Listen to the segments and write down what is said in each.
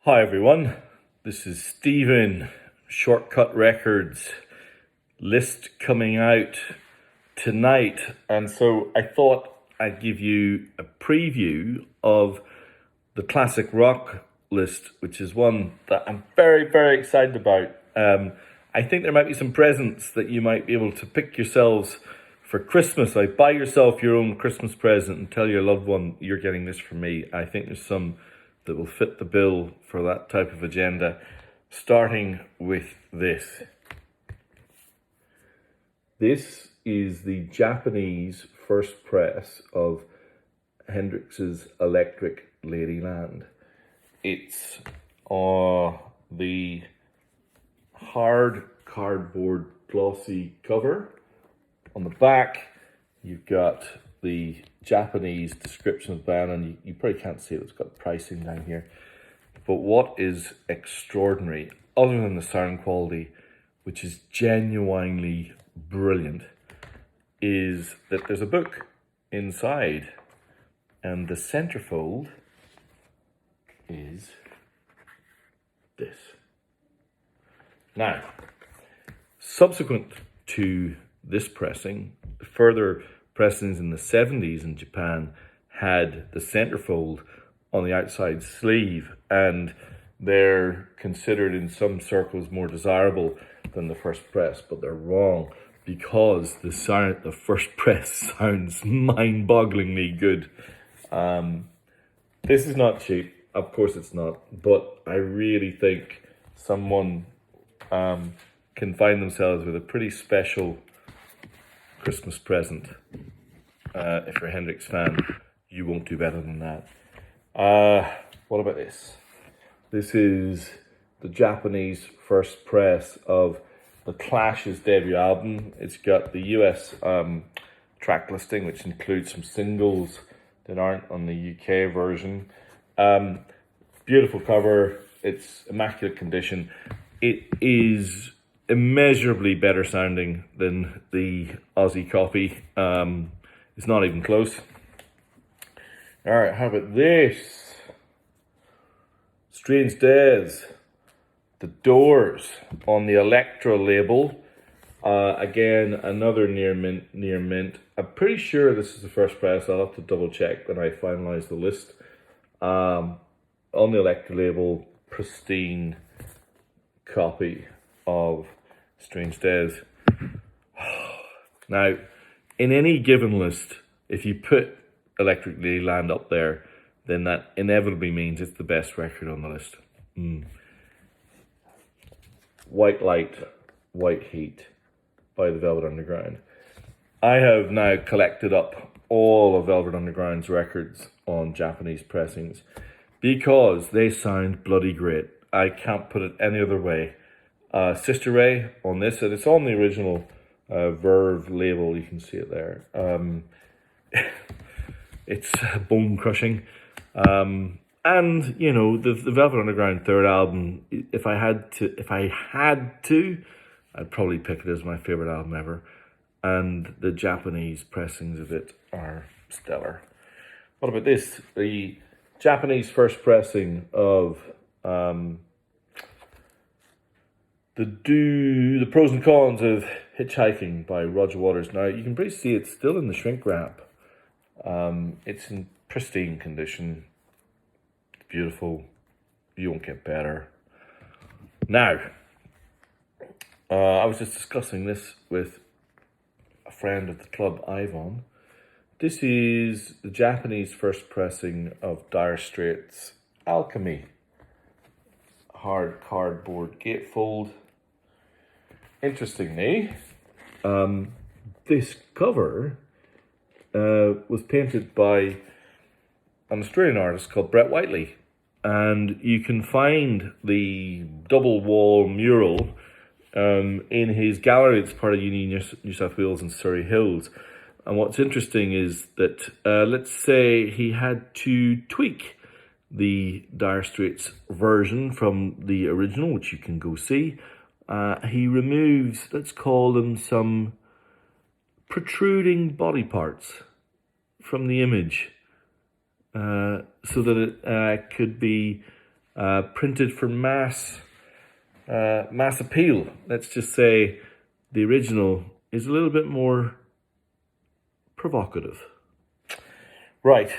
Hi everyone, this is Stephen, Shortcut Records, list coming out tonight, and so I thought I'd give you a preview of the classic rock list, which is one that I'm very excited about. I think there might be some presents that you might be able to pick yourselves for Christmas. Like, buy yourself your own Christmas present and tell your loved one you're getting this from me. I think there's some that will fit the bill for that type of agenda, starting with this. This is the Japanese first press of Hendrix's Electric Ladyland. It's the hard cardboard glossy cover. On the back, you've got the Japanese description of the band, and you probably can't see it, it's got pricing down here. But what is extraordinary, other than the sound quality, which is genuinely brilliant, is that there's a book inside, and the centerfold is this. Now, subsequent to this pressing, further pressings in the 70s in Japan had the centerfold on the outside sleeve, and they're considered in some circles more desirable than the first press, but they're wrong, because the first press sounds mind-bogglingly good. This is not cheap, of course it's not, but I really think someone can find themselves with a pretty special Christmas present. If you're a Hendrix fan, you won't do better than that. What about this? This is the Japanese first press of the Clash's debut album. It's got the US track listing, which includes some singles that aren't on the UK version. Beautiful cover. It's immaculate condition. It is immeasurably better sounding than the Aussie copy. It's not even close. All right, how about this? Strange Days, The Doors on the Elektra label. Again, another near mint. I'm pretty sure this is the first press. I'll have to double check when I finalize the list. On the Elektra label, pristine copy of Strange Days. Now, in any given list, if you put Electric Ladyland up there, then that inevitably means it's the best record on the list. White Light, White Heat by the Velvet Underground. I have now collected up all of Velvet Underground's records on Japanese pressings because they sound bloody great. I can't put it any other way. Sister Ray on this, and it's on the original Verve label, you can see it there. It's bone crushing. And you know, the Velvet Underground third album, if I had to, I'd probably pick it as my favorite album ever. And the Japanese pressings of it are stellar. What about this? The Japanese first pressing of the Pros and Cons of Hitchhiking by Roger Waters. Now, you can pretty see it's still in the shrink wrap. It's in pristine condition. It's beautiful. You won't get better. Now, I was just discussing this with a friend of the club, Ivan. This is the Japanese first pressing of Dire Straits' Alchemy. Hard cardboard gatefold. Interestingly, this cover was painted by an Australian artist called Brett Whiteley, and you can find the double wall mural in his gallery. It's part of Uni New South Wales and Surrey Hills. And what's interesting is that let's say he had to tweak the Dire Straits version from the original, which you can go see. He removes, let's call them, some protruding body parts from the image so that it could be printed for mass appeal. Let's just say the original is a little bit more provocative. Right.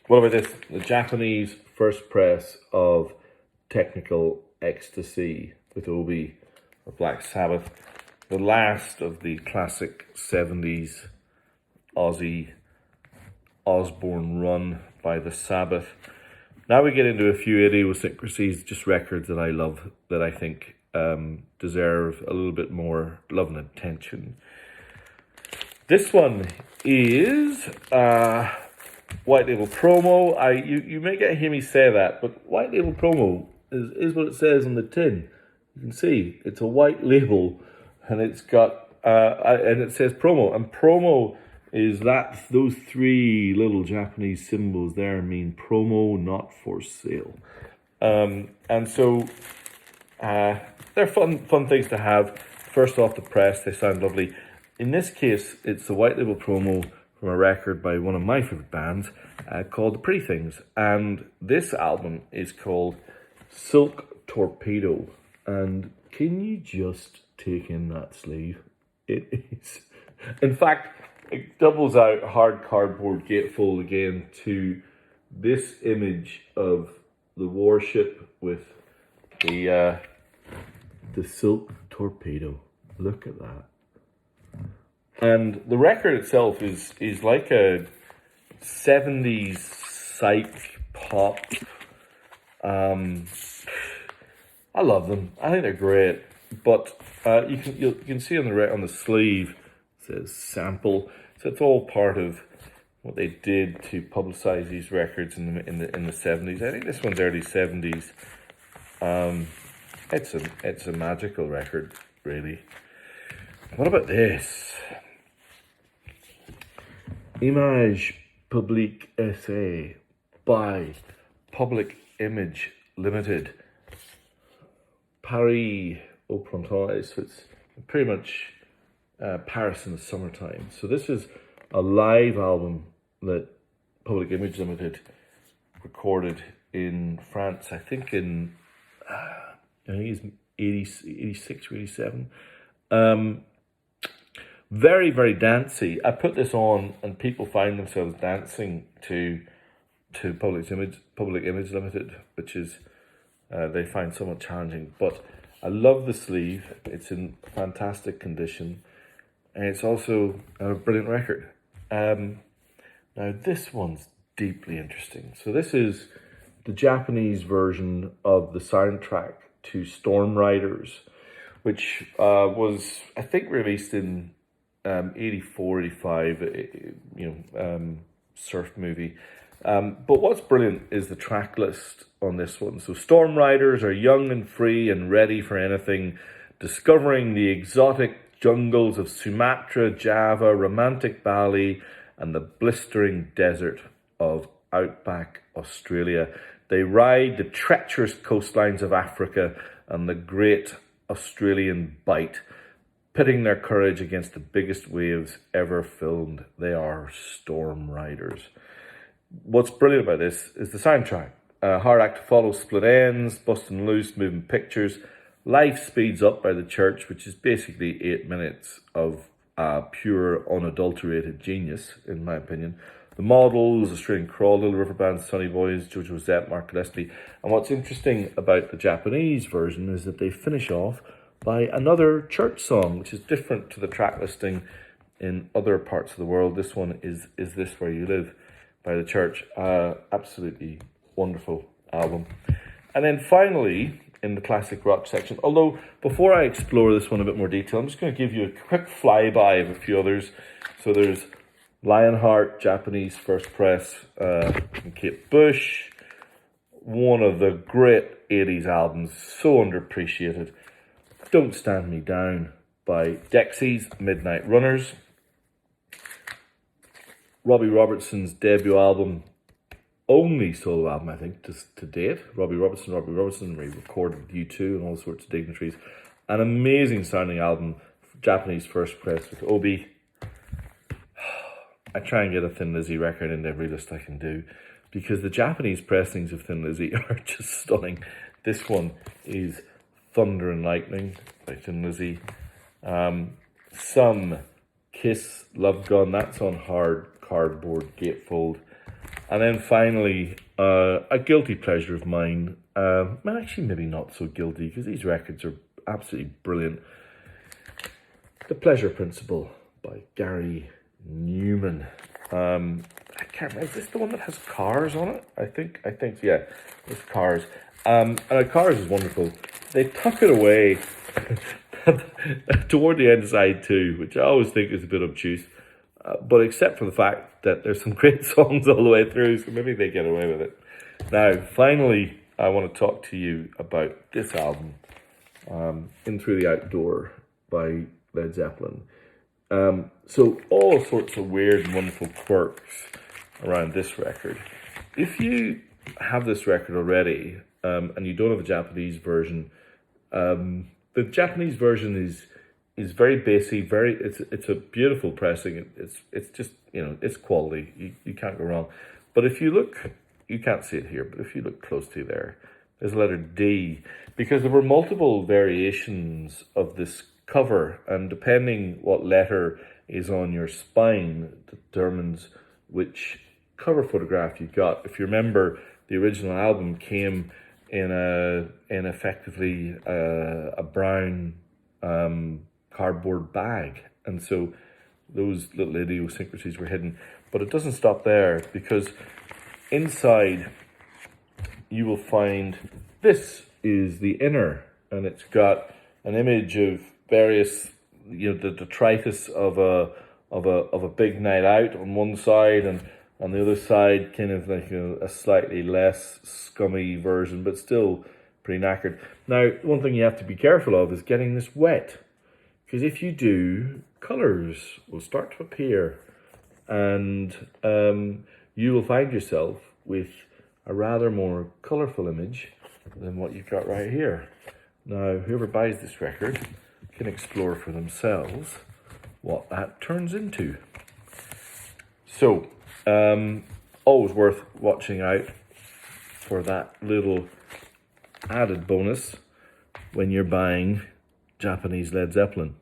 What about this? The Japanese first press of Technical Ecstasy with Obi or Black Sabbath. The last of the classic 70s Ozzy Osbourne run by the Sabbath. Now we get into a few idiosyncrasies, just records that I love, that I think deserve a little bit more love and attention. This one is White Label Promo. You may hear me say that, but White Label Promo is what it says on the tin. You can see it's a white label, and it's got and it says promo. And promo is that those three little Japanese symbols there mean promo, not for sale. And so they're fun things to have. First off the press, they sound lovely. In this case, it's the White Label Promo from a record by one of my favorite bands called The Pretty Things. And this album is called Silk Torpedo. And can you just take in that sleeve? It is. In fact, it doubles out hard cardboard gatefold again to this image of the warship with the Silk Torpedo. Look at that. And the record itself is like a 70s psych pop. I love them. I think they're great. But you can see on the sleeve it says sample. So it's all part of what they did to publicize these records in the 70s. I think this one's early 70s. It's a magical record, really. What about this? Image Publique SA by Public Image Limited. Paris au printemps. So it's pretty much Paris in the summertime. So this is a live album that Public Image Limited recorded in France. I think it's 86 or 87. Very, very dancey. I put this on and people find themselves dancing to Public Image Limited, which is they find somewhat challenging. But I love the sleeve. It's in fantastic condition. And it's also a brilliant record. Now this one's deeply interesting. So this is the Japanese version of the soundtrack to Storm Riders, which was, I think, released in 84, 85, surf movie. But what's brilliant is the track list on this one. So Storm Riders are young and free and ready for anything, discovering the exotic jungles of Sumatra, Java, romantic Bali, and the blistering desert of outback Australia. They ride the treacherous coastlines of Africa and the great Australian bight, pitting their courage against the biggest waves ever filmed. They are Storm Riders. What's brilliant about this is the soundtrack. Hard Act to Follow, Split Ends, Bustin' Loose, Moving Pictures. Life Speeds Up by The Church, which is basically 8 minutes of pure, unadulterated genius, in my opinion. The Models, Australian Crawl, Little River Band, Sunny Boys, Jojo Zep, Mark Gillespie. And what's interesting about the Japanese version is that they finish off by another church song, which is different to the track listing in other parts of the world. This one is This Where You Live by The Church. Absolutely wonderful album. And then finally, in the classic rock section, although before I explore this one in a bit more detail, I'm just going to give you a quick flyby of a few others. So there's Lionheart, Japanese first press, from Kate Bush. One of the great 80s albums, so underappreciated. Don't Stand Me Down by Dexys, Midnight Runners. Robbie Robertson's debut album, only solo album, I think, to date. Robbie Robertson, where he recorded with U2 and all sorts of dignitaries. An amazing sounding album, Japanese first press with Obi. I try and get a Thin Lizzy record into every list I can do. because the Japanese pressings of Thin Lizzy are just stunning. This one is Thunder and Lightning by Thin Lizzy. Some Kiss Love Gun, that's on hard cardboard gatefold. And then finally, a guilty pleasure of mine. Well, actually, maybe not so guilty, because these records are absolutely brilliant. The Pleasure Principle by Gary Newman. I can't remember, is this the one that has cars on it? I think, yeah, it's cars. And Cars is wonderful. They tuck it away toward the end side too, which I always think is a bit obtuse. But except for the fact that there's some great songs all the way through, so maybe they get away with it. Now, finally, I want to talk to you about this album, In Through the Outdoor by Led Zeppelin. So all sorts of weird and wonderful quirks around this record. If you have this record already, and you don't have a Japanese version, the Japanese version is very bassy, it's a beautiful pressing. It's just, it's quality. You can't go wrong. But if you look, you can't see it here, but if you look close to there, there's a letter D, because there were multiple variations of this cover, and depending what letter is on your spine determines which cover photograph you got. If you remember, the original album came in effectively a brown cardboard bag, and so those little idiosyncrasies were hidden. But it doesn't stop there, because inside you will find this is the inner, and it's got an image of various, the detritus of a big night out on one side, and on the other side, kind of like a slightly less scummy version, but still pretty knackered. Now, one thing you have to be careful of is getting this wet, because if you do, colours will start to appear, and you will find yourself with a rather more colourful image than what you've got right here. Now, whoever buys this record can explore for themselves what that turns into. So, always worth watching out for that little added bonus when you're buying Japanese Led Zeppelin.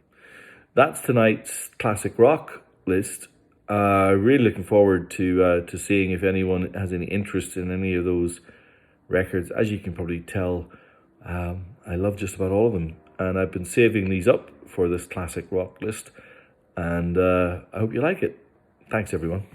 That's tonight's classic rock list. Really looking forward to seeing if anyone has any interest in any of those records. As you can probably tell, I love just about all of them, and I've been saving these up for this classic rock list, and I hope you like it. Thanks, everyone.